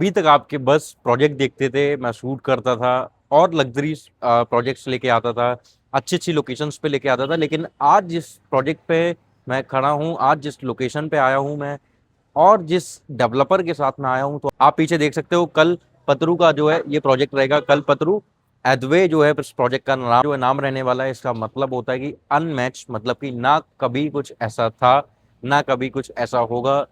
अभी तक आपके बस प्रोजेक्ट देखते थे, मैं शूट करता था और लग्जरी प्रोजेक्ट्स लेके आता था, अच्छी अच्छी लोकेशंस पे लेके आता था। लेकिन आज जिस प्रोजेक्ट पे मैं खड़ा हूँ, आज जिस लोकेशन पे आया हूँ मैं, और जिस डेवलपर के साथ में आया हूँ, तो आप पीछे देख सकते हो कल पतरू का जो है ये प्रोजेक्ट रहेगा। कल पतरू एदवे जो है इस प्रोजेक्ट का नाम जो है नाम रहने वाला है। इसका मतलब होता है कि अनमैच, मतलब कि ना कभी कुछ ऐसा था, ना कभी कुछ ऐसा होगा।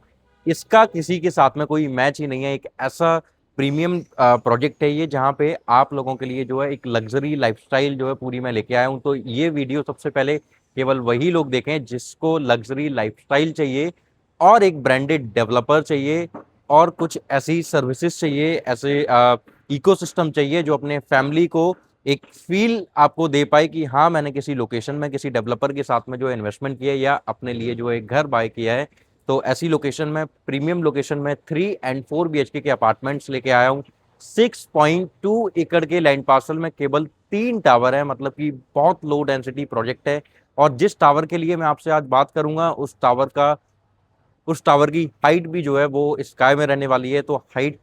इसका किसी के साथ में कोई मैच ही नहीं है। एक ऐसा प्रीमियम प्रोजेक्ट है ये, जहाँ पे आप लोगों के लिए जो है एक लग्जरी लाइफस्टाइल जो है पूरी मैं लेके आया हूँ। तो ये वीडियो सबसे पहले केवल वही लोग देखें जिसको लग्जरी लाइफस्टाइल चाहिए और एक ब्रांडेड डेवलपर चाहिए और कुछ ऐसी सर्विसेज चाहिए, ऐसे इकोसिस्टम चाहिए जो अपने फैमिली को एक फील आपको दे पाए कि हाँ, मैंने किसी लोकेशन में किसी डेवलपर के साथ में जो है इन्वेस्टमेंट किया है या अपने लिए जो है घर बाय किया है। तो ऐसी लोकेशन में, प्रीमियम लोकेशन में 3 एंड 4 BHK के अपार्टमेंट्स लेके आया हूँ। 6.2 एकड़ के लैंड पार्सल में केवल 3 टावर है, मतलब कि बहुत लो डेंसिटी प्रोजेक्ट है। और जिस टावर के लिए मैं आपसे आज बात करूंगा, उस टावर की हाइट भी जो है वो स्काई में रहने वाली है। तो हाइट,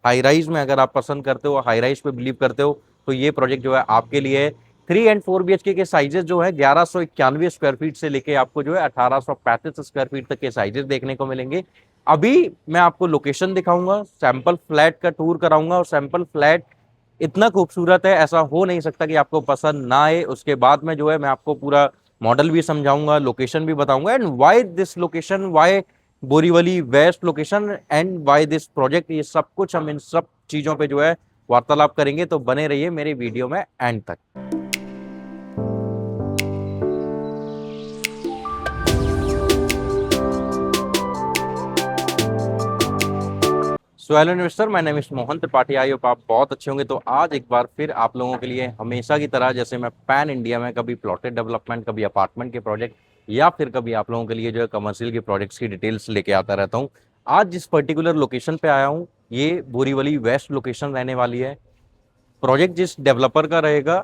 हाई राइज में अगर आप पसंद करते हो, हाई राइज पे बिलीव करते हो, तो ये प्रोजेक्ट जो है आपके लिए है। 3 एंड 4 BHK के साइजेस जो है 1191 स्क्वायर फीट से लेके आपको जो है 1835 स्क्वायर फीट तक के साइजेस देखने को मिलेंगे। अभी मैं आपको लोकेशन दिखाऊंगा, सैंपल फ्लैट का टूर कराऊंगा, और सैंपल फ्लैट इतना खूबसूरत है, ऐसा हो नहीं सकता कि आपको पसंद ना आए। उसके बाद में जो है मैं आपको पूरा मॉडल भी समझाऊंगा, लोकेशन भी बताऊंगा, and why this location, why Borivali west location, and why this project. ये सब कुछ हम इन सब चीजों पे जो है वार्तालाप करेंगे। तो बने रहिए मेरे वीडियो में एंड तक। So hello investor, my name is Mohan Tripathi. I hope आप बहुत अच्छे होंगे। तो आज एक बार फिर आप लोगों के लिए हमेशा की तरह, जैसे मैं पैन इंडिया में कभी प्लॉटेड डेवलपमेंट, कभी अपार्टमेंट के प्रोजेक्ट, या फिर कभी आप लोगों के लिए जो है कमर्शियल के प्रोजेक्ट्स की डिटेल्स लेके आता रहता हूँ। आज जिस पर्टिकुलर लोकेशन पे आया हूँ, ये बोरीवली वेस्ट लोकेशन रहने वाली है। प्रोजेक्ट जिस डेवलपर का रहेगा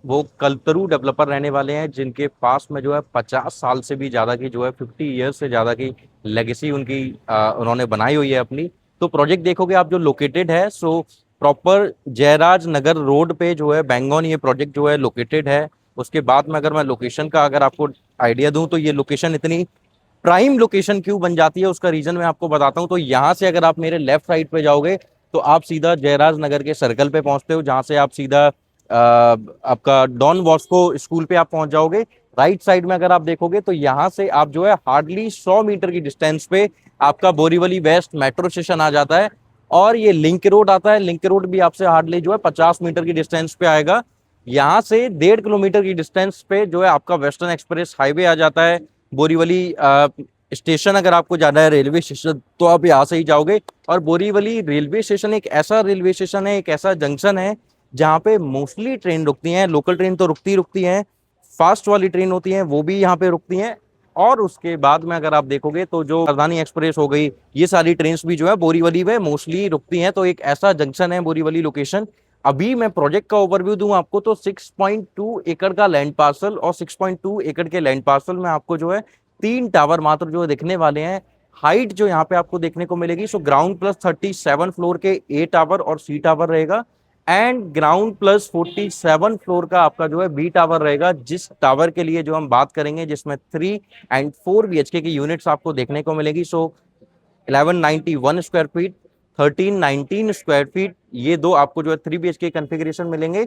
वो कल्तरू डेवलपर रहने वाले हैं, जिनके पास में जो है 50 साल से भी ज्यादा की, जो है 50 ईयर्स से ज्यादा की लेगेसी उनकी उन्होंने बनाई हुई है अपनी। तो प्रोजेक्ट देखोगे आप जो लोकेटेड है, सो प्रॉपर जयराज नगर रोड पे जो है बैंगन ये प्रोजेक्ट जो है लोकेटेड है। उसके बाद में अगर मैं लोकेशन का अगर आपको आइडिया दूं, तो ये लोकेशन इतनी प्राइम लोकेशन क्यों बन जाती है उसका रीजन मैं आपको बताता हूँ। तो यहाँ से अगर आप मेरे लेफ्ट साइड पे जाओगे, तो आप सीधा जयराज नगर के सर्कल पे पहुंचते हो, जहां से आप सीधा आपका डॉन बॉस्को स्कूल पे आप पहुंच जाओगे। राइट साइड में अगर आप देखोगे, तो यहाँ से आप जो है हार्डली 100 मीटर की डिस्टेंस पे आपका बोरीवली वेस्ट मेट्रो स्टेशन आ जाता है। और ये लिंक रोड आता है। लिंक रोड भी आपसे हार्डली जो है 50 मीटर की डिस्टेंस पे आएगा। यहाँ से 1.5 किलोमीटर की डिस्टेंस पे जो है आपका वेस्टर्न एक्सप्रेस हाईवे आ जाता है। बोरीवली स्टेशन अगर आपको जाना है, रेलवे स्टेशन, तो आप यहाँ से ही जाओगे। और बोरीवली रेलवे स्टेशन एक ऐसा रेलवे स्टेशन है, एक ऐसा जंक्शन है, जहाँ पे मोस्टली ट्रेन रुकती हैं। लोकल ट्रेन तो रुकती हैं, फास्ट वाली ट्रेन होती हैं वो भी यहाँ पे रुकती हैं। और उसके बाद में अगर आप देखोगे, तो जो राजधानी एक्सप्रेस हो गई, ये सारी ट्रेन भी जो है बोरीवली में मोस्टली रुकती हैं। तो एक ऐसा जंक्शन है बोरीवली लोकेशन। अभी मैं प्रोजेक्ट का ओवरव्यू दूं आपको, तो 6.2 एकड़ का लैंड पार्सल, और 6.2 एकड़ के लैंड पार्सल में आपको जो है 3 टावर मात्र जो दिखने वाले हैं। हाइट जो यहाँ पे आपको देखने को मिलेगी, सो ग्राउंड प्लस 37 फ्लोर के A टावर और C टावर रहेगा, एंड ग्राउंड प्लस 47 फ्लोर का आपका जो है B टावर रहेगा। जिस टावर के लिए जो हम बात करेंगे, जिसमें 3 एंड 4 BHK की यूनिट्स आपको देखने को मिलेगी। सो 1191 स्क्वायर फीट, 1319 स्क्वायर फीट, ये दो आपको जो है 3 BHK कन्फिग्रेशन मिलेंगे।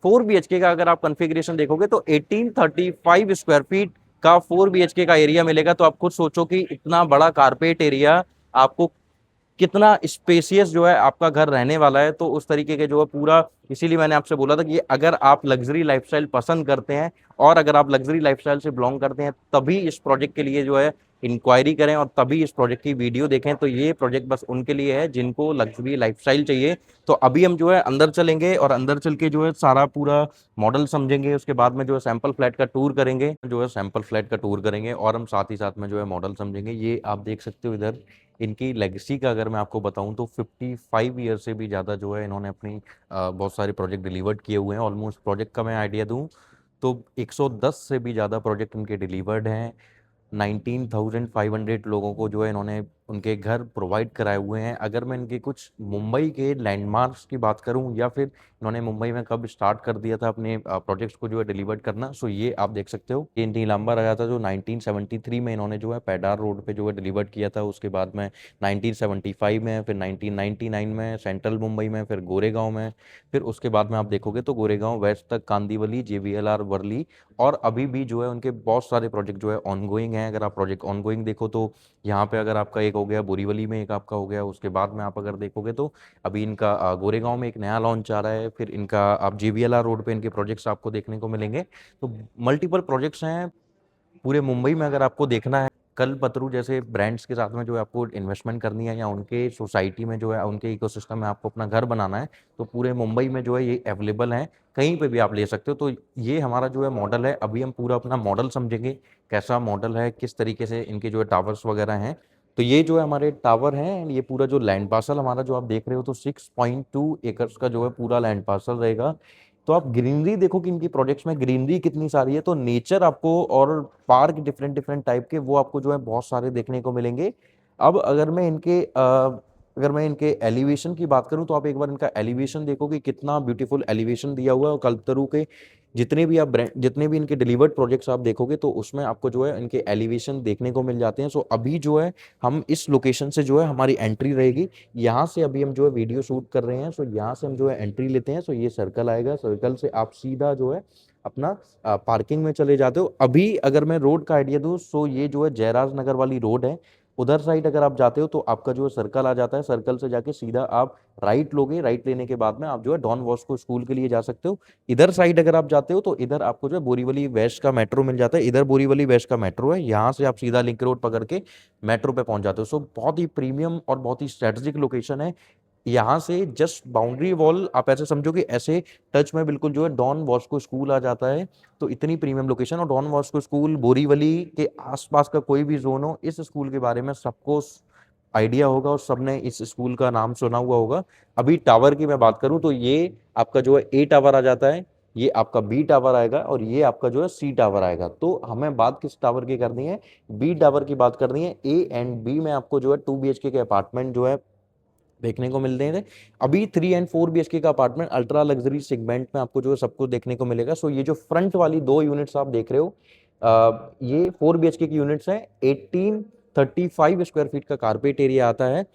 4 BHK का अगर आप कन्फिग्रेशन देखोगे, तो 1835 स्क्वायर फीट का 4 BHK का एरिया मिलेगा। तो आप खुद सोचो कि इतना बड़ा कारपेट एरिया आपको कितना स्पेसियस जो है आपका घर रहने वाला है। तो उस तरीके के जो है पूरा, इसीलिए मैंने आपसे बोला था कि अगर आप लग्जरी लाइफस्टाइल पसंद करते हैं, और अगर आप लग्जरी लाइफस्टाइल से बिलोंग करते हैं, तभी इस प्रोजेक्ट के लिए जो है इंक्वायरी करें और तभी इस प्रोजेक्ट की वीडियो देखें। तो ये प्रोजेक्ट बस उनके लिए है जिनको लग्जरी लाइफस्टाइल चाहिए। तो अभी हम जो है अंदर चलेंगे, और अंदर चल के जो है सारा पूरा मॉडल समझेंगे। उसके बाद में जो है सैंपल फ्लैट का टूर करेंगे, और हम साथ ही साथ में जो है मॉडल समझेंगे। ये आप देख सकते हो इधर, इनकी लेगेसी का अगर मैं आपको बताऊं, तो 55 ईयर से भी ज़्यादा जो है इन्होंने अपनी बहुत सारे प्रोजेक्ट डिलीवर्ड किए हुए हैं। ऑलमोस्ट प्रोजेक्ट का मैं आइडिया दूं, तो 110 से भी ज़्यादा प्रोजेक्ट इनके डिलीवर्ड हैं। 19,500 लोगों को जो है इन्होंने उनके घर प्रोवाइड कराए हुए हैं। अगर मैं इनके कुछ मुंबई के लैंडमार्क्स की बात करूं या फिर इन्होंने मुंबई में कब स्टार्ट कर दिया था अपने प्रोजेक्ट्स को जो है डिलीवर करना, सो ये आप देख सकते हो। ये नीलांबर आया था जो 1973 में इन्होंने जो है पैडार रोड पे जो है डिलीवर किया था। उसके बाद में 1975 में, फिर 1999 में सेंट्रल मुंबई में, फिर गोरेगांव में, फिर उसके बाद में आप देखोगे तो गोरेगांव वेस्ट तक, कांदीवली, जेवीएलआर, वर्ली, और अभी भी जो है उनके बहुत सारे प्रोजेक्ट जो है ऑनगोइंग हैं। अगर आप प्रोजेक्ट ऑनगोइंग देखो तो यहाँ पे अगर आपका एक हो गया बोरीवली में, एक आपका हो गया, उसके बाद में आप अगर देखोगे तो अभी इनका गोरेगांव में एक नया लॉन्च आ रहा है, फिर इनका आप जेवीएलआर रोड पे इनके प्रोजेक्ट्स आपको देखने को मिलेंगे। तो मल्टीपल प्रोजेक्ट्स हैं पूरे मुंबई में। अगर आपको देखना है कल्पतरु जैसे ब्रांड्स के साथ में जो है आपको इन्वेस्टमेंट करनी है या उनके सोसाइटी में जो है उनके इकोसिस्टम में आपको अपना घर बनाना है, तो पूरे मुंबई में जो है ये अवेलेबल है, कहीं पे भी आप ले सकते हो। तो ये हमारा जो है मॉडल है। अभी हम पूरा अपना मॉडल समझेंगे, कैसा मॉडल है, किस तरीके से इनके जो है टावर्स वगैरह हैं। तो ये जो है हमारे टावर हैं, ये पूरा जो लैंड पार्सल हमारा जो आप देख रहे हो, तो 6.2 एकर्स का जो है पूरा लैंड पार्सल रहेगा। तो आप ग्रीनरी देखो कि इनकी प्रोजेक्ट्स में ग्रीनरी कितनी सारी है। तो नेचर आपको और पार्क डिफरेंट डिफरेंट टाइप के वो आपको जो है बहुत सारे देखने को मिलेंगे। अब अगर मैं इनके एलिवेशन की बात करूं तो आप एक बार इनका एलिवेशन देखो कि कितना ब्यूटीफुल एलिवेशन दिया हुआ है। और कल्पतरु के जितने भी इनके डिलीवर्ड प्रोजेक्ट्स आप देखोगे तो उसमें आपको जो है इनके एलिवेशन देखने को मिल जाते हैं। सो अभी जो है हम इस लोकेशन से जो है हमारी एंट्री रहेगी, यहाँ से अभी हम जो है वीडियो शूट कर रहे हैं। सो यहाँ से हम जो है एंट्री लेते हैं। सो ये सर्कल आएगा, सर्कल से आप सीधा जो है अपना पार्किंग में चले जाते हो। अभी अगर मैं रोड का आइडिया दूं, सो ये जो है जयराज नगर वाली रोड है, उधर साइड अगर आप जाते हो तो आपका जो है सर्कल आ जाता है। सर्कल से जाके सीधा आप राइट लोगे, राइट लेने के बाद में आप जो है डॉन बॉस्को स्कूल के लिए जा सकते हो। इधर साइड अगर आप जाते हो तो इधर आपको जो है बोरीवली वेस्ट का मेट्रो मिल जाता है। इधर बोरीवली वेस्ट का मेट्रो है, यहाँ से आप सीधा लिंक रोड पकड़ के मेट्रो पे पहुंच जाते हो। सो बहुत ही प्रीमियम और बहुत ही स्ट्रेटेजिक लोकेशन है। यहाँ से जस्ट बाउंड्री वॉल आप ऐसे समझो कि ऐसे टच में बिल्कुल जो है डॉन बॉस्को स्कूल आ जाता है। तो इतनी प्रीमियम लोकेशन। और डॉन बॉस्को स्कूल बोरीवली के आसपास का कोई भी जोन हो, इस स्कूल के बारे में सबको आइडिया होगा और सबने इस स्कूल का नाम सुना हुआ होगा। अभी टावर की मैं बात करूं तो ये आपका जो है ए टावर आ जाता है, ये आपका बी टावर आएगा, और ये आपका जो है सी टावर आएगा। तो हमें बात किस टावर की करनी है? बी टावर की बात करनी है। ए एंड बी में आपको जो है 2 BHK के अपार्टमेंट जो है देखने को मिल रहे हैं। अभी 3 and 4 BHK का अपार्टमेंट अल्ट्रा लग्जरी सेगमेंट में आपको जो है सबको देखने को मिलेगा। सो ये जो फ्रंट वाली 2 यूनिट्स आप देख रहे हो, ये 4 BHK की यूनिट्स हैं। 1835 स्क्वायर फीट का कारपेट एरिया आता है।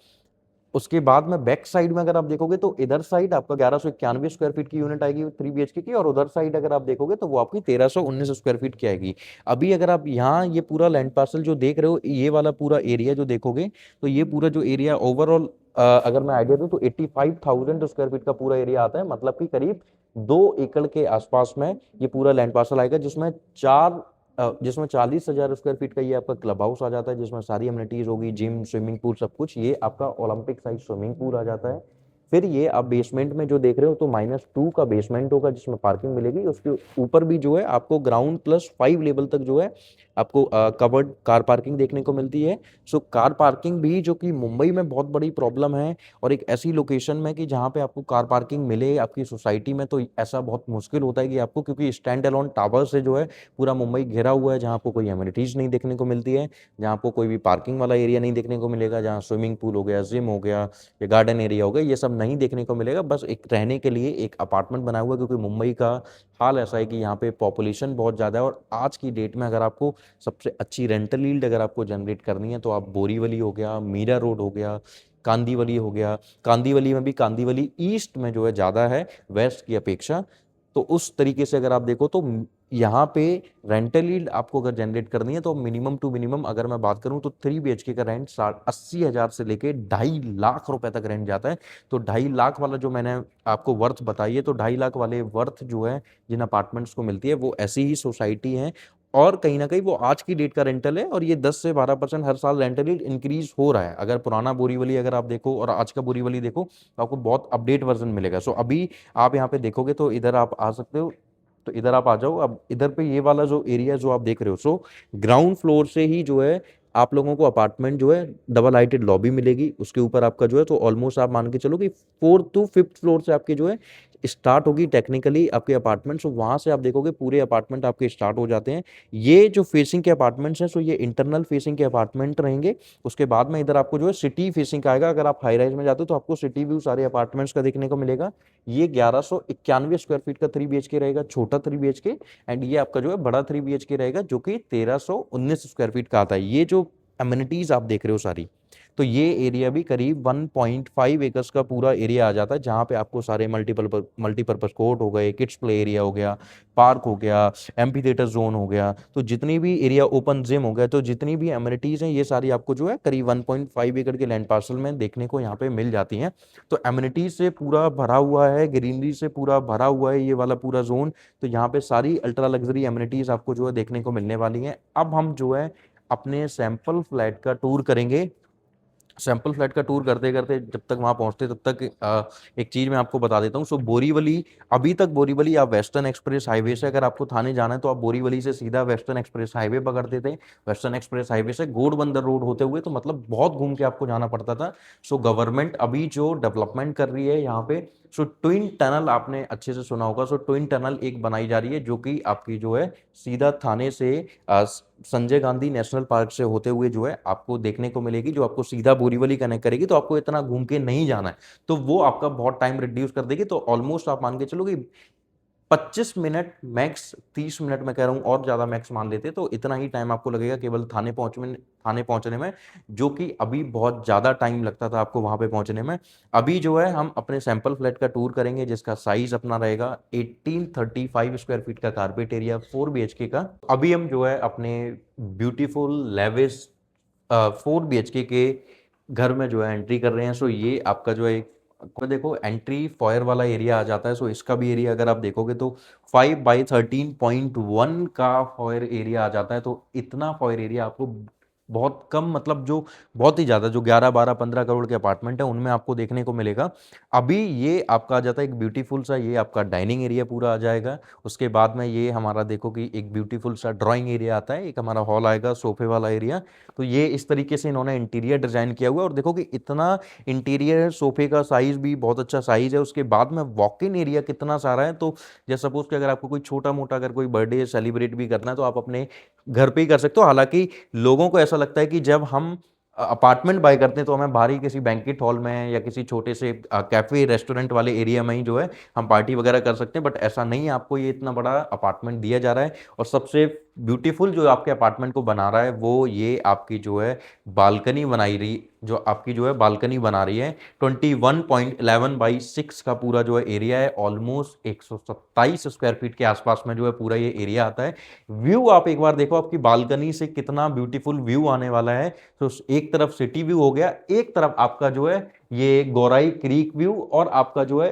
उसके बाद में बैक साइड में अगर आप देखोगे तो इधर साइड आपका 1191 स्क्वायर फीट की यूनिट आएगी 3 BHK की, और उधर साइड अगर आप देखोगे तो वो आपकी 1319 स्क्वायर फीट की आएगी। अभी अगर आप यहाँ ये पूरा लैंड पार्सल जो देख रहे हो, ये वाला पूरा एरिया जो देखोगे, तो ये पूरा जो एरिया ओवरऑल अगर मैं आइडिया दूं तो 85,000 स्क्वायर फीट का पूरा एरिया आता है। मतलब कि करीब 2 एकड़ के आसपास में ये पूरा लैंड पार्सल आएगा, जिसमें 40,000 स्क्वायर फीट का ये आपका क्लब हाउस आ जाता है, जिसमें सारी अम्यूनिटीज होगी, जिम, स्विमिंग पूल, सब कुछ। ये आपका ओलंपिक साइज स्विमिंग पूल आ जाता है। फिर ये आप बेसमेंट में जो देख रहे हो तो -2 का बेसमेंट होगा जिसमें पार्किंग मिलेगी। उसके ऊपर भी जो है आपको ग्राउंड +5 लेवल तक जो है आपको कवर्ड कार पार्किंग देखने को मिलती है। सो कार पार्किंग भी, जो कि मुंबई में बहुत बड़ी प्रॉब्लम है, और एक ऐसी लोकेशन में कि जहाँ पे आपको कार पार्किंग मिले आपकी सोसाइटी में, तो ऐसा बहुत मुश्किल होता है कि आपको, क्योंकि स्टैंड अलोन टावर से जो है पूरा मुंबई घिरा हुआ है, जहाँ आपको कोई एमिनिटीज नहीं देखने को मिलती है, जहाँ आपको कोई भी पार्किंग वाला एरिया नहीं देखने को मिलेगा, जहाँ स्विमिंग पूल हो गया, जिम हो गया या गार्डन एरिया हो गया, ये सब नहीं देखने को मिलेगा। बस एक रहने के लिए एक अपार्टमेंट बना हुआ है, क्योंकि मुंबई का हाल ऐसा है कि यहाँ पे पॉपुलेशन बहुत ज़्यादा है। और आज की डेट में अगर आपको सबसे अच्छी रेंटल यील्ड अगर आपको जनरेट करनी है तो आप बोरीवली हो गया, मीरा रोड हो गया, कांदीवली हो गया। कांदीवली में भी कांदीवली ईस्ट में जो है ज़्यादा है वेस्ट की अपेक्षा। तो उस तरीके से अगर आप देखो तो यहाँ पे रेंटल यील्ड आपको अगर जनरेट करनी है तो मिनिमम टू मिनिमम अगर मैं बात करूँ तो 3 BHK का रेंट 80,000 से लेके 2.5 लाख रुपए तक रेंट जाता है। तो 2.5 लाख वाला जो मैंने आपको वर्थ बताई है, तो 2.5 लाख वाले वर्थ जो है जिन अपार्टमेंट्स को मिलती है वो ऐसी ही सोसाइटी है। और कहीं ना कहीं वो आज की डेट का रेंटल है, और ये 10 से 12% हर साल रेंटल यील्ड इंक्रीज हो रहा है। अगर पुराना बोरीवली अगर आप देखो और आज का बोरीवली देखो तो आपको बहुत अपडेट वर्जन मिलेगा। सो अभी आप यहाँ पे देखोगे तो इधर आप आ सकते हो, तो इधर आप आ जाओ। अब इधर पे ये वाला जो एरिया जो आप देख रहे हो, सो ग्राउंड फ्लोर से ही जो है आप लोगों को अपार्टमेंट जो है डबल हाइटेड लॉबी मिलेगी। उसके ऊपर आपका जो है तो ऑलमोस्ट आप मान के चलो कि 4th to 5th फ्लोर से आपके जो है स्टार्ट होगी टेक्निकली आपके अपार्टमेंट्स, वहाँ से आप देखोगे पूरे अपार्टमेंट आपके स्टार्ट हो जाते हैं। ये जो फेसिंग के अपार्टमेंट्स हैं सो ये इंटरनल फेसिंग के अपार्टमेंट रहेंगे। उसके बाद में इधर आपको जो है सिटी फेसिंग का आएगा। अगर आप हाई राइज में जाते हो तो आपको सिटी व्यू सारे अपार्टमेंट्स का देखने को मिलेगा। ये 1191 स्क्वायर फीट का 3 BHK रहेगा, छोटा 3 BHK। एंड ये आपका जो है बड़ा 3 BHK रहेगा जो कि 1319 स्क्वायर फीट का आता है। ये जो एमिनिटीज आप देख रहे हो सारी, तो ये एरिया भी करीब 1.5 एकर्स का पूरा एरिया आ जाता है, जहाँ पे आपको सारे मल्टीपर्पज कोर्ट हो गए, किड्स प्ले एरिया हो गया, पार्क हो गया, एम्पी थिएटर जोन हो गया, तो जितनी भी एरिया, ओपन जिम हो गया, तो जितनी भी एमिनिटीज हैं ये सारी आपको जो है करीब 1.5 एकड़ के लैंड पार्सल में देखने को यहाँ पे मिल जाती हैं। तो एमिनिटीज से पूरा भरा हुआ है, ग्रीनरी से पूरा भरा हुआ है ये वाला पूरा जोन। तो यहाँ पे सारी अल्ट्रा लग्जरी एमिनिटीज आपको जो है देखने को मिलने वाली हैं। अब हम जो है अपने सैंपल फ्लैट का टूर करेंगे। सैंपल फ्लैट का टूर करते करते जब तक वहां पहुंचते तब तक एक चीज मैं आपको बता देता हूँ। सो बोरीवली, अभी तक बोरीवली आप वेस्टर्न एक्सप्रेस हाईवे से अगर आपको थाने जाना है तो आप बोरीवली से सीधा वेस्टर्न एक्सप्रेस हाईवे पकड़ते थे। वेस्टर्न एक्सप्रेस हाईवे से घोड़बंदर रोड होते हुए, तो मतलब बहुत घूम के आपको जाना पड़ता था। सो गवर्नमेंट अभी जो डेवलपमेंट कर रही है यहाँ पे, सो ट्विन टनल आपने अच्छे से सुना होगा। सो ट्विन टनल एक बनाई जा रही है जो कि आपकी जो है सीधा थाने से संजय गांधी नेशनल पार्क से होते हुए जो है आपको देखने को मिलेगी, जो आपको सीधा बोरीवली कनेक्ट करेगी। तो आपको इतना घूम के नहीं जाना है, तो वो आपका बहुत टाइम रिड्यूस कर देगी। तो ऑलमोस्ट आप मान के चलो कि 25 मिनट मैक्स, 30 मिनट मैं कह रहा हूँ, और ज्यादा मैक्स मान लेते तो इतना ही टाइम आपको लगेगा केवल थाने पहुंचने में, जो कि अभी बहुत ज्यादा टाइम लगता था आपको वहां पे पहुंचने में। अभी जो है हम अपने सैंपल फ्लैट का टूर करेंगे जिसका साइज अपना रहेगा 1835 स्क्वायर फीट का कारपेट एरिया, 4 BHK का। अभी हम जो है अपने ब्यूटीफुल लेविस 4 BHK के घर में जो है एंट्री कर रहे हैं। सो ये आपका जो है देखो एंट्री फॉयर वाला एरिया आ जाता है। सो इसका भी एरिया अगर आप देखोगे तो 5 बाई 13.1 का फॉयर एरिया आ जाता है। तो इतना फॉयर एरिया आपको बहुत कम, मतलब जो बहुत ही ज्यादा, जो 11, 12, 15 करोड़ के अपार्टमेंट है उनमें आपको देखने को मिलेगा। अभी ये आपका आ जाता है एक ब्यूटीफुल सा, ये आपका डाइनिंग एरिया पूरा आ जाएगा। उसके बाद में ये हमारा देखो कि एक ब्यूटीफुल सा ड्राइंग एरिया आता है, एक हमारा हॉल आएगा, सोफे वाला एरिया। तो ये इस तरीके से इन्होंने इंटीरियर डिजाइन किया हुआ है। और देखो कि इतना इंटीरियर, सोफे का साइज भी बहुत अच्छा साइज है। उसके बाद में वॉक इन एरिया कितना सारा है। तो जैसे सपोज कि अगर आपको कोई छोटा मोटा अगर कोई बर्थडे सेलिब्रेट भी करना है तो आप अपने घर पे ही कर सकते हो। हालांकि लोगों को ऐसा लगता है कि जब हम अपार्टमेंट बाय करते हैं तो हमें बाहर ही किसी बैंकेट हॉल में या किसी छोटे से कैफे रेस्टोरेंट वाले एरिया में ही जो है हम पार्टी वगैरह कर सकते हैं, बट ऐसा नहीं है। आपको ये इतना बड़ा अपार्टमेंट दिया जा रहा है। और सबसे ब्यूटीफुल जो आपके अपार्टमेंट को बना रहा है वो ये आपकी जो है बालकनी बनाई रही, जो आपकी जो है बालकनी बना रही है। 21.11 बाई 6 का पूरा जो है एरिया है। ऑलमोस्ट 127 स्क्वायर फीट के आसपास में जो है पूरा ये एरिया आता है। व्यू आप एक बार देखो आपकी बालकनी से कितना ब्यूटीफुल व्यू आने वाला है। तो एक तरफ सिटी व्यू हो गया, एक तरफ आपका जो है ये गौराई क्रीक व्यू, और आपका जो है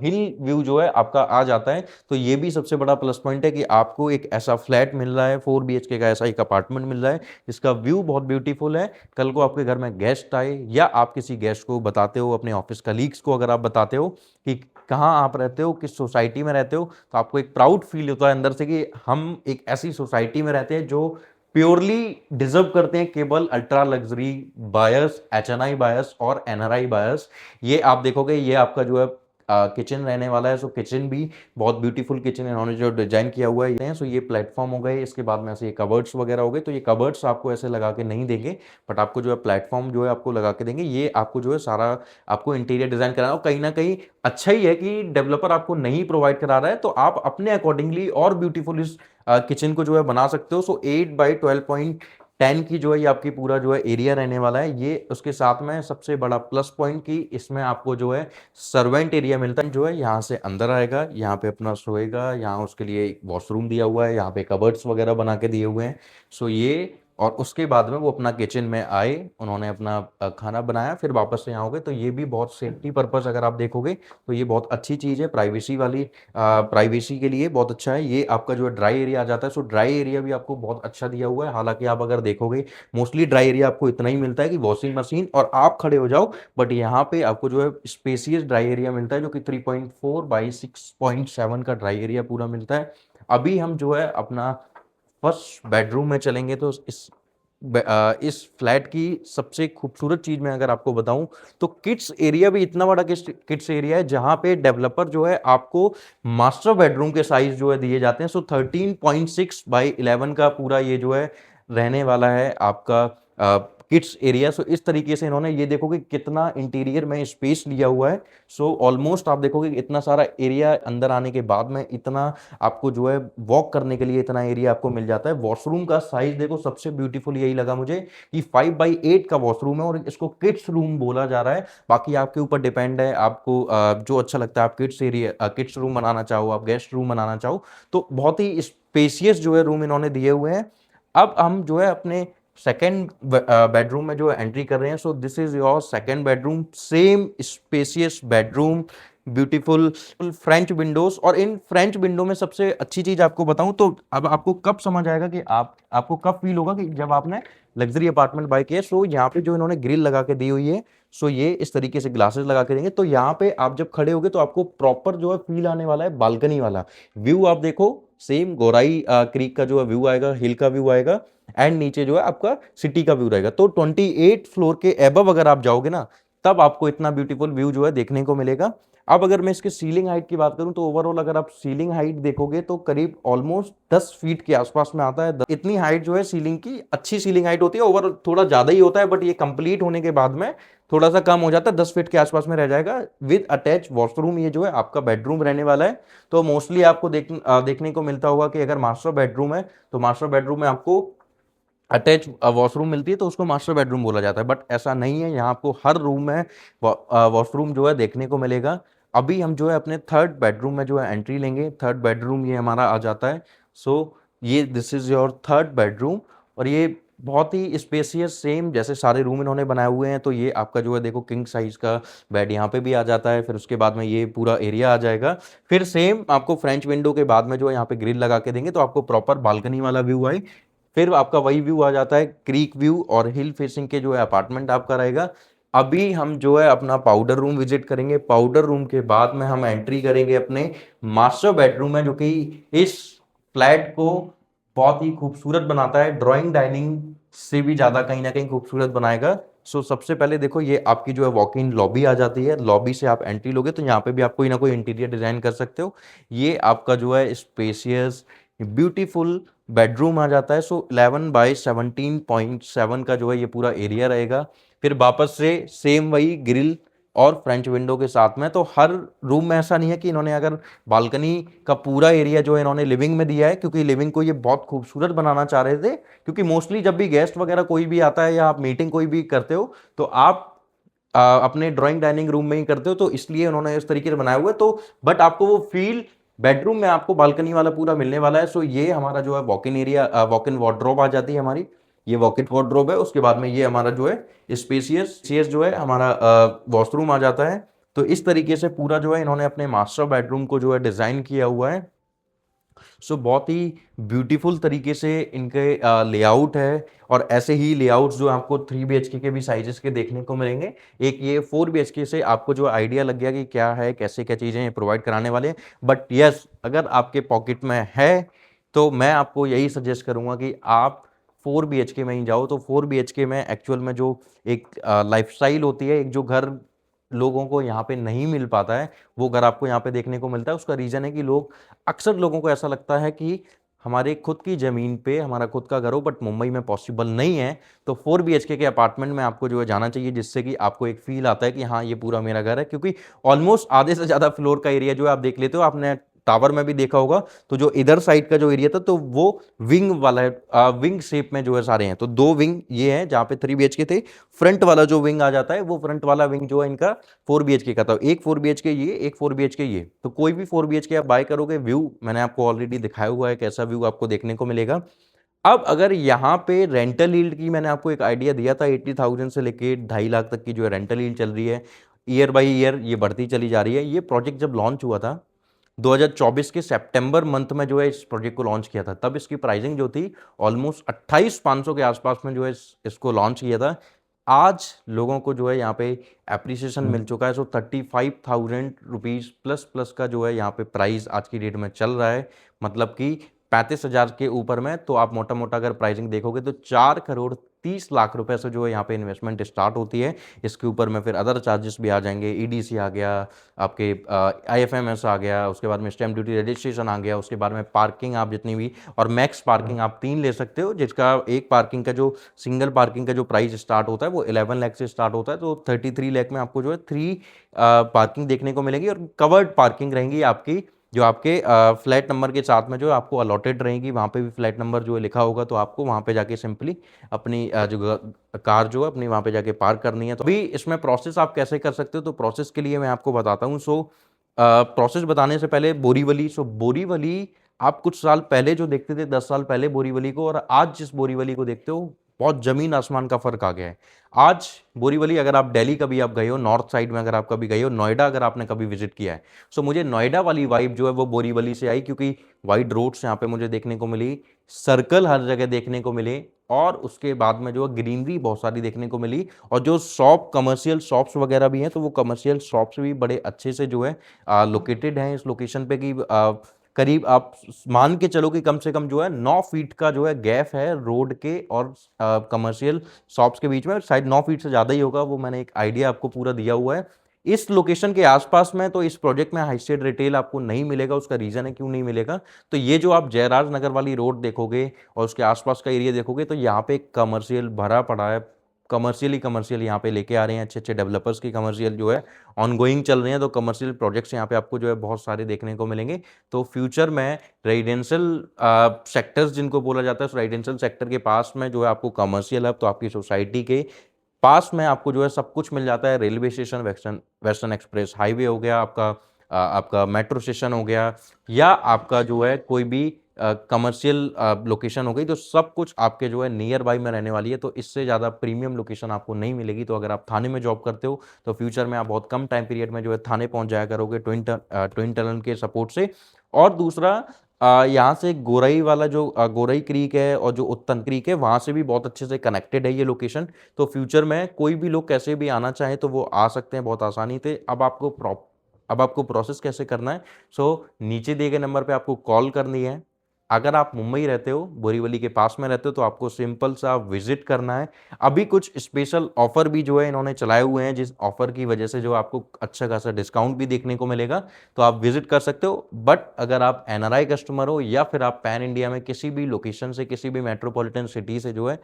हिल व्यू जो है आपका आ जाता है। तो ये भी सबसे बड़ा प्लस पॉइंट है कि आपको एक ऐसा फ्लैट मिल रहा है, 4 BHK का ऐसा एक अपार्टमेंट मिल रहा है जिसका व्यू बहुत ब्यूटीफुल है। कल को आपके घर में गेस्ट आए या आप किसी गेस्ट को बताते हो, अपने ऑफिस कलीग्स को अगर आप बताते हो कि कहाँ आप रहते हो, किस सोसाइटी में रहते हो, तो आपको एक प्राउड फील होता है अंदर से कि हम एक ऐसी सोसाइटी में रहते हैं जो प्योरली डिजर्व करते हैं केवल ultra luxury buyers, HNI buyers और NRI बायर्स। ये आप देखोगे ये आपका जो है किचन रहने वाला है। सो किचन भी बहुत ब्यूटीफुल किचन इन्होंने जो डिजाइन किया हुआ है। सो ये प्लेटफॉर्म हो गए, इसके बाद में ऐसे ये कबर्ड्स वगैरह हो गए। तो ये कबर्ड्स आपको ऐसे लगा के नहीं देंगे, बट आपको जो है प्लेटफॉर्म जो है आपको लगा के देंगे। ये आपको जो है सारा आपको इंटीरियर डिजाइन कराना, और कहीं ना कहीं अच्छा ही है कि डेवलपर आपको नहीं प्रोवाइड करा रहा है, तो आप अपने अकॉर्डिंगली और ब्यूटीफुल इस किचन को जो है बना सकते हो। सो 8 बाई 12.10 की जो है ये आपकी पूरा जो है एरिया रहने वाला है। ये उसके साथ में सबसे बड़ा प्लस पॉइंट कि इसमें आपको जो है सर्वेंट एरिया मिलता है, जो है यहाँ से अंदर आएगा, यहाँ पे अपना सोएगा, यहाँ उसके लिए एक वॉशरूम दिया हुआ है, यहाँ पे कबर्ड्स वगैरह बना के दिए हुए हैं। सो ये, और उसके बाद में वो अपना किचन में आए, उन्होंने अपना खाना बनाया, फिर वापस से यहाँ हो गए। तो ये भी बहुत सेफ्टी पर्पस अगर आप देखोगे तो ये बहुत अच्छी चीज़ है, प्राइवेसी वाली, प्राइवेसी के लिए बहुत अच्छा है। ये आपका जो है ड्राई एरिया आ जाता है। सो ड्राई एरिया भी आपको बहुत अच्छा दिया हुआ है। हालांकि आप अगर देखोगे मोस्टली ड्राई एरिया आपको इतना ही मिलता है कि वॉशिंग मशीन और आप खड़े हो जाओ, बट यहाँ पे आपको जो है स्पेसियस ड्राई एरिया मिलता है जो कि 3.4 बाई 6.7 का ड्राई एरिया पूरा मिलता है। अभी हम जो है अपना फर्स्ट बेडरूम में चलेंगे। तो इस इस फ्लैट की सबसे खूबसूरत चीज़ मैं अगर आपको बताऊं तो किड्स एरिया भी इतना बड़ा किड्स एरिया है, जहां पे डेवलपर जो है आपको मास्टर बेडरूम के साइज जो है दिए जाते हैं। सो 13.6 बाई 11 का पूरा ये जो है रहने वाला है आपका किड्स एरिया। सो इस तरीके से इन्होंने, ये देखोगे कितना इंटीरियर में स्पेस लिया हुआ है। सो ऑलमोस्ट आप देखोगे कि इतना सारा एरिया अंदर आने के बाद में इतना आपको जो है वॉक करने के लिए इतना एरिया आपको मिल जाता है। वॉशरूम का साइज देखो, सबसे ब्यूटीफुल यही लगा मुझे कि 5 बाई 8 का वॉशरूम है और इसको किड्स रूम बोला जा रहा है। बाकी आपके ऊपर डिपेंड है, आपको जो अच्छा लगता है, आप किड्स एरिया किड्स रूम बनाना चाहो, आप गेस्ट रूम बनाना चाहो, तो बहुत ही स्पेसियस जो है रूम इन्होंने दिए हुए हैं। अब हम जो है अपने सेकेंड बेडरूम में जो है एंट्री कर रहे हैं। So this is your second bedroom, same spacious bedroom, beautiful French Windows. और इन फ्रेंच विंडो में सबसे अच्छी चीज आपको बताऊं तो अब आपको कब समझ आएगा कि आपको कब फील होगा कि जब आपने लग्जरी अपार्टमेंट बाय किया। सो यहाँ पे जो इन्होंने ग्रिल लगा के दी हुई है, सो ये इस तरीके से ग्लासेस लगा के देंगे, तो यहाँ पे आप जब खड़े होगे तो आपको प्रॉपर जो है फील आने वाला है बालकनी वाला व्यू। आप देखो सेम गोराई क्रीक का जो है व्यू आएगा, हिल का व्यू आएगा, एंड नीचे जो है आपका सिटी का व्यू रहेगा। तो 28 फ्लोर के एबव अगर आप जाओगे ना, तब आपको इतना ब्यूटीफुल व्यू जो है देखने को मिलेगा। अब अगर मैं इसके सीलिंग हाइट की बात करूं तो ओवरऑल अगर आप सीलिंग हाइट देखोगे तो करीब ऑलमोस्ट 10 फीट के आसपास में आता है। इतनी हाइट जो है सीलिंग की, अच्छी सीलिंग हाइट होती है। ओवर थोड़ा ज्यादा ही होता है, बट ये कंप्लीट होने के बाद में थोड़ा सा कम हो जाता है, 10 फीट के आसपास में रह जाएगा। विद अटैच वॉशरूम ये जो है आपका बेडरूम रहने वाला है। तो मोस्टली आपको देखने को मिलता होगा कि अगर मास्टर बेडरूम है तो मास्टर बेडरूम में आपको अटैच वॉशरूम मिलती है तो उसको मास्टर बेडरूम बोला जाता है, बट ऐसा नहीं है। यहाँ आपको हर रूम में वॉशरूम जो है देखने को मिलेगा। अभी हम जो है अपने थर्ड बेडरूम में जो है एंट्री लेंगे। थर्ड बेडरूम ये हमारा आ जाता है। सो ये this is your third bedroom, और ये बहुत ही स्पेसियस, सेम जैसे सारे रूम इन्होंने बनाए हुए हैं। तो ये आपका जो है देखो किंग साइज का बेड यहाँ पे भी आ जाता है। फिर उसके बाद में ये पूरा एरिया आ जाएगा। फिर सेम आपको फ्रेंच विंडो के बाद में जो है यहाँ पे ग्रिल लगा के देंगे तो आपको प्रॉपर बालकनी वाला व्यू आए। फिर आपका वही व्यू आ जाता है क्रीक व्यू, और हिल फेसिंग के जो है अपार्टमेंट आपका रहेगा। अभी हम जो है अपना पाउडर रूम विजिट करेंगे। पाउडर रूम के बाद में हम एंट्री करेंगे अपने मास्टर बेडरूम में, जो कि इस फ्लैट को बहुत ही खूबसूरत बनाता है, ड्राइंग डाइनिंग से भी ज्यादा कहीं ना कहीं खूबसूरत बनाएगा। सो सबसे पहले देखो ये आपकी जो है वॉक इन लॉबी आ जाती है। लॉबी से आप एंट्री लोगे तो यहाँ पे भी आप कोई ना कोई इंटीरियर डिजाइन कर सकते हो। ये आपका जो है स्पेसियस ब्यूटीफुल बेडरूम आ जाता है। सो 11 बाई 17.7 का जो है ये पूरा एरिया रहेगा। फिर वापस से सेम वही ग्रिल और फ्रेंच विंडो के साथ में। तो हर रूम में ऐसा नहीं है कि इन्होंने अगर बालकनी का पूरा एरिया जो है इन्होंने लिविंग में दिया है, क्योंकि लिविंग को ये बहुत खूबसूरत बनाना चाह रहे थे। क्योंकि मोस्टली जब भी गेस्ट वगैरह कोई भी आता है या आप मीटिंग कोई भी करते हो तो आप अपने ड्राइंग डाइनिंग रूम में ही करते हो, तो इसलिए उन्होंने इस तरीके से बनाया हुआ है। तो बट आपको वो फील बेडरूम में आपको बालकनी वाला पूरा मिलने वाला है। सो ये हमारा जो है walk in area, walk in wardrobe आ जाती है हमारी। ये वॉक इन वार्डरोब है। उसके बाद में ये हमारा जो है स्पेसियस जो है हमारा वॉशरूम आ जाता है। तो इस तरीके से पूरा जो है इन्होंने अपने मास्टर बेडरूम को जो है डिजाइन किया हुआ है। सो बहुत ही ब्यूटीफुल तरीके से इनके लेआउट है। और ऐसे ही लेआउट्स जो आपको 3 BHK के भी साइजेस के देखने को मिलेंगे। एक ये 4 BHK से आपको जो आइडिया लग गया कि क्या है, कैसे क्या चीज़ें प्रोवाइड कराने वाले हैं। बट यस, अगर आपके पॉकेट में है तो मैं आपको यही सजेस्ट करूंगा कि आप 4 BHK में ही जाओ। तो 4 BHK में एक्चुअल में जो एक लाइफस्टाइल होती है, एक जो घर लोगों को यहाँ पे नहीं मिल पाता है, वो घर आपको यहाँ पे देखने को मिलता है। उसका रीज़न है कि अक्सर लोगों को ऐसा लगता है कि हमारे खुद की ज़मीन पे हमारा खुद का घर हो, बट मुंबई में पॉसिबल नहीं है। तो 4 BHK के अपार्टमेंट में आपको जो है जाना चाहिए, जिससे कि आपको एक फील आता है कि हाँ ये पूरा मेरा घर है। क्योंकि ऑलमोस्ट आधे से ज़्यादा फ्लोर का एरिया जो है आप देख लेते हो, आपने टावर में भी देखा होगा। तो जो इधर साइड का जो एरिया था तो वो विंग वाला है, विंग शेप में जो है सारे हैं। तो दो विंग ये है जहाँ पे 3 BHK थे। फ्रंट वाला जो विंग आ जाता है, वो फ्रंट वाला विंग जो है इनका 4 BHK का था। एक 4 BHK ये, एक 4 BHK ये। तो कोई भी 4 BHK आप बाय करोगे, व्यू मैंने आपको ऑलरेडी दिखाया हुआ है कैसा व्यू आपको देखने को मिलेगा। अब अगर यहाँ पे रेंटल यील्ड की मैंने आपको एक आइडिया दिया था, 80,000 से लेके 2.5 लाख तक की जो है रेंटल यील्ड चल रही है। ईयर बाई ईयर ये बढ़ती चली जा रही है। ये प्रोजेक्ट जब लॉन्च हुआ था 2024 के सितंबर मंथ में जो है इस प्रोजेक्ट को लॉन्च किया था, तब इसकी प्राइसिंग जो थी ऑलमोस्ट 28,500 के आसपास में जो है इसको लॉन्च किया था। आज लोगों को जो है यहाँ पे एप्रिसिएशन मिल चुका है। सो 35,000 रुपीज़ प्लस प्लस का जो है यहाँ पे प्राइस आज की डेट में चल रहा है। मतलब कि 35,000 के ऊपर में तो आप मोटा मोटा अगर प्राइसिंग देखोगे तो 4 करोड़ 30 लाख रुपए से जो है यहाँ पे इन्वेस्टमेंट स्टार्ट होती है। इसके ऊपर में फिर अदर चार्जेस भी आ जाएंगे, ईडीसी आ गया, आपके आईएफएमएस आ गया, उसके बाद में स्टैम्प ड्यूटी रजिस्ट्रेशन आ गया, उसके बाद में पार्किंग आप जितनी भी, और मैक्स पार्किंग आप 3 ले सकते हो, जिसका एक पार्किंग का जो सिंगल पार्किंग का जो प्राइस स्टार्ट होता है वो 11 लाख से स्टार्ट होता है। तो 33 लाख में आपको जो है 3 पार्किंग देखने को मिलेगी, और कवर्ड पार्किंग रहेंगी आपकी, जो आपके फ्लैट नंबर के साथ में जो आपको अलॉटेड रहेगी, वहाँ पे भी फ्लैट नंबर जो है लिखा होगा, तो आपको वहाँ पे जाके सिंपली अपनी जो कार जो है अपनी वहाँ पे जाके पार्क करनी है। तो अभी इसमें प्रोसेस आप कैसे कर सकते हो, तो प्रोसेस के लिए मैं आपको बताता हूँ। सो प्रोसेस बताने से पहले बोरीवली, सो बोरीवली आप कुछ साल पहले जो देखते थे, 10 साल पहले बोरीवली को, और आज जिस बोरीवली को देखते हो, बहुत जमीन आसमान का फर्क आ गया है। आज बोरीवली, अगर आप दिल्ली कभी आप गए हो, नॉर्थ साइड में अगर आप कभी गए हो, नोएडा अगर आपने कभी विजिट किया है, सो मुझे नोएडा वाली वाइब जो है वो बोरीवली से आई, क्योंकि वाइड रोड्स यहाँ पे मुझे देखने को मिली, सर्कल हर जगह देखने को मिले, और उसके बाद में जो है ग्रीनरी बहुत सारी देखने को मिली, और जो शॉप, कमर्शियल शॉप्स वगैरह भी हैं, तो वो कमर्शियल शॉप्स भी बड़े अच्छे से जो है लोकेटेड हैं इस लोकेशन पे, कि करीब आप मान के चलो कि कम से कम जो है 9 फीट का जो है गैप है रोड के और कमर्शियल शॉप्स के बीच में, शायद 9 फीट से ज़्यादा ही होगा, वो मैंने एक आइडिया आपको पूरा दिया हुआ है। इस लोकेशन के आसपास में, तो इस प्रोजेक्ट में हाई स्ट्रीट रिटेल आपको नहीं मिलेगा। उसका रीज़न है क्यों नहीं मिलेगा, तो ये जो आप जयराज नगर वाली रोड देखोगे और उसके आसपास का एरिया देखोगे, तो यहाँ पे कमर्शियल भरा पड़ा है, कमर्शियल यहाँ पे लेके आ रहे हैं अच्छे अच्छे डेवलपर्स की, कमर्शियल जो है ऑनगोइंग चल रहे हैं, तो कमर्शियल प्रोजेक्ट्स यहाँ पे आपको जो है बहुत सारे देखने को मिलेंगे। तो फ्यूचर में रेजिडेंशियल सेक्टर्स जिनको बोला जाता है, उस रेजिडेंशियल सेक्टर के पास में जो है आपको कमर्शियल है, तो आपकी सोसाइटी के पास में आपको जो है सब कुछ मिल जाता है। Railway station, western express highway हो गया आपका, आपका मेट्रो स्टेशन हो गया, या आपका जो है कोई भी कमर्शियल लोकेशन हो गई, तो सब कुछ आपके जो है नियर बाई में रहने वाली है। तो इससे ज़्यादा प्रीमियम लोकेशन आपको नहीं मिलेगी। तो अगर आप थाने में जॉब करते हो, तो फ्यूचर में आप बहुत कम टाइम पीरियड में जो है थाने पहुंच जाया करोगे ट्विन टनल के सपोर्ट से। और दूसरा, यहाँ से गोरई वाला जो गोरई क्रीक है और जो उत्तन क्रीक है, वहाँ से भी बहुत अच्छे से कनेक्टेड है ये लोकेशन। तो फ्यूचर में कोई भी लोग कैसे भी आना चाहे तो वो आ सकते हैं बहुत आसानी से। अब आपको प्रोसेस कैसे करना है, सो नीचे दिए गए नंबर पे आपको कॉल करनी है। अगर आप मुंबई रहते हो, बोरीवली के पास में रहते हो, तो आपको सिंपल सा विजिट करना है। अभी कुछ स्पेशल ऑफर भी जो है इन्होंने चलाए हुए हैं, जिस ऑफर की वजह से जो आपको अच्छा खासा डिस्काउंट भी देखने को मिलेगा, तो आप विजिट कर सकते हो। बट अगर आप एनआरआई कस्टमर हो, या फिर आप पैन इंडिया में किसी भी लोकेशन से, किसी भी मेट्रोपॉलिटन सिटी से जो है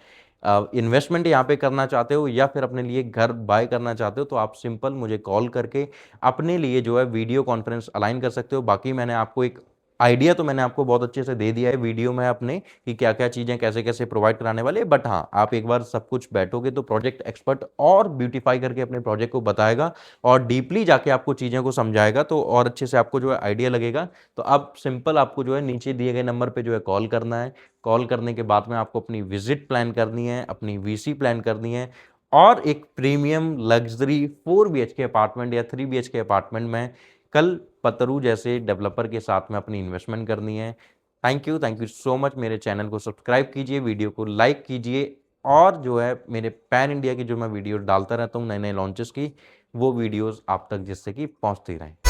इन्वेस्टमेंट यहाँ पे करना चाहते हो, या फिर अपने लिए घर बाय करना चाहते हो, तो आप सिंपल मुझे कॉल करके अपने लिए जो है वीडियो कॉन्फ्रेंस अलाइन कर सकते हो। बाकी मैंने आपको एक आइडिया तो मैंने आपको बहुत अच्छे से दे दिया है वीडियो में अपने, कि क्या क्या चीज़ें कैसे कैसे प्रोवाइड कराने वाले। बट हाँ, आप एक बार सब कुछ बैठोगे तो प्रोजेक्ट एक्सपर्ट और ब्यूटीफाई करके अपने प्रोजेक्ट को बताएगा, और डीपली जाके आपको चीज़ों को समझाएगा, तो और अच्छे से आपको जो है आइडिया लगेगा। तो अब सिंपल आपको जो है नीचे दिए गए नंबर पर जो है कॉल करना है। कॉल करने के बाद में आपको अपनी विजिट प्लान करनी है, अपनी वीसी प्लान करनी है, और एक प्रीमियम लग्जरी 4 BHK अपार्टमेंट या 3 BHK अपार्टमेंट में कल पतरू जैसे डेवलपर के साथ में अपनी इन्वेस्टमेंट करनी है। Thank you so much. मेरे चैनल को सब्सक्राइब कीजिए, वीडियो को लाइक कीजिए, और जो है मेरे पैन इंडिया की जो मैं वीडियो डालता रहता हूँ नए नए लॉन्चेस की, वो वीडियोस आप तक जिससे कि पहुँचती रहें।